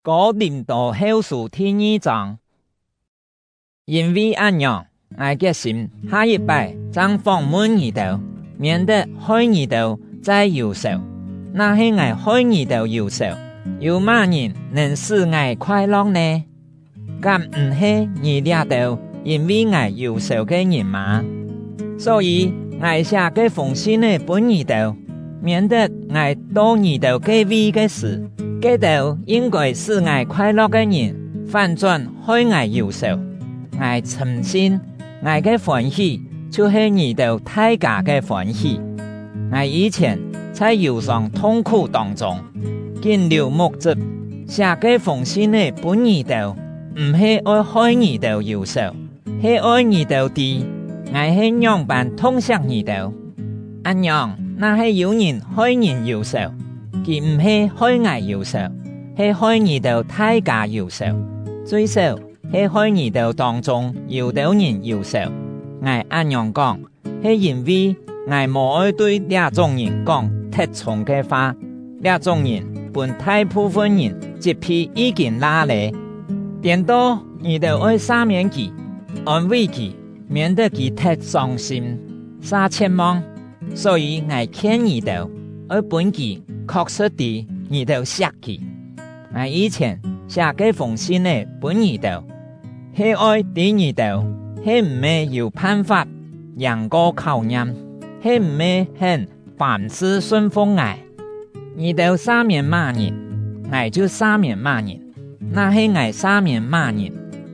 哥林多後書第2章。因為這樣，我決心下一拜將訪問你哋，免得害你哋再憂愁。那是我害你哋憂愁，有乜人能使我快樂呢？咁唔係你倆都因為我憂愁嘅人嗎？所以我寫這封信嚟俾你哋，免得我多你哋嘅位嘅事，這都應該使我快樂嘅人，反轉害我憂愁。我深信我嘅歡喜，就是你哋大家嘅歡喜。我以前在憂傷痛苦當中，見了目的寫這封信嚟俾你哋，唔係愛害你哋憂愁，係愛你哋啲。我係樣般痛惜你哋，咁樣那係有人害人憂愁，佢唔係害我憂愁，係害你哋大家憂愁。最少係害你哋當中有啲人憂愁。我咁樣講，係因為我冇愛對這種人講特重嘅話，這種人本大部分人接皮已經拉嚟，點到你哋愛赦免佢，安慰佢，免得佢太傷心、撒切望。所以我勸你哋愛本佢確實地你哋錫佢。我以前寫這封信嚟俾你哋，係愛對你哋，係唔係有辦法讓過考驗，係唔係很凡事順風我。你哋赦免罵人，我就赦免罵人。那係我赦免罵人，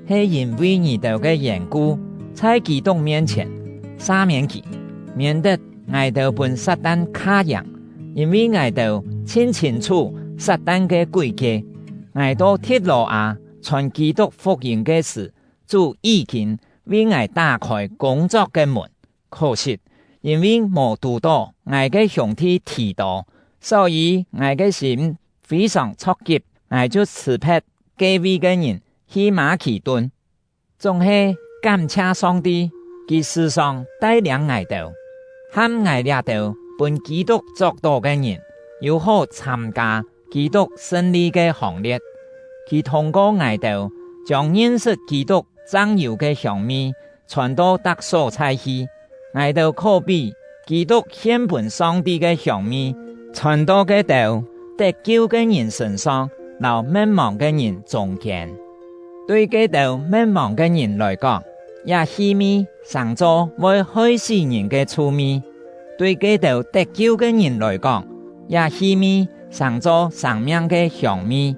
係因為你哋嘅緣故，在基督面前赦免佢，免得我哋本撒旦卡樣。因為我哋清清楚撒旦嘅詭計，我到鐵羅亞傳基督福音嘅時，主已經為我打開工作嘅門。可惜因為冇讀到我嘅兄弟提到，所以我嘅心非常挫折，我就辭別幾位嘅人去馬其頓，總係感謝上帝，佢時常帶領我哋，喊我哋到本基督作道嘅人，又好參加基督勝利嘅行列。佢通過我哋將認識基督讚耀嘅香味傳到各所在去，我哋可比基督獻本上帝嘅香味傳到嘅道得救嘅人身上，留迷茫嘅人中間。對這道迷茫嘅人來講，也希望上做會害死人嘅粗味；對這道得救嘅人來講，也希望上做生命嘅香味。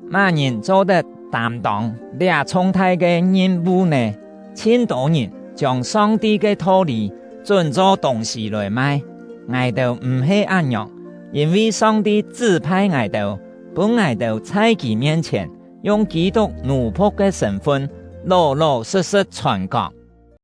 乜人做得擔當這重大嘅任務呢？千多人將上帝嘅道理轉做東西來賣，我哋唔係咁樣，因為上帝指派我哋，本我哋在佢面前用基督奴僕嘅身份，老老實實傳講。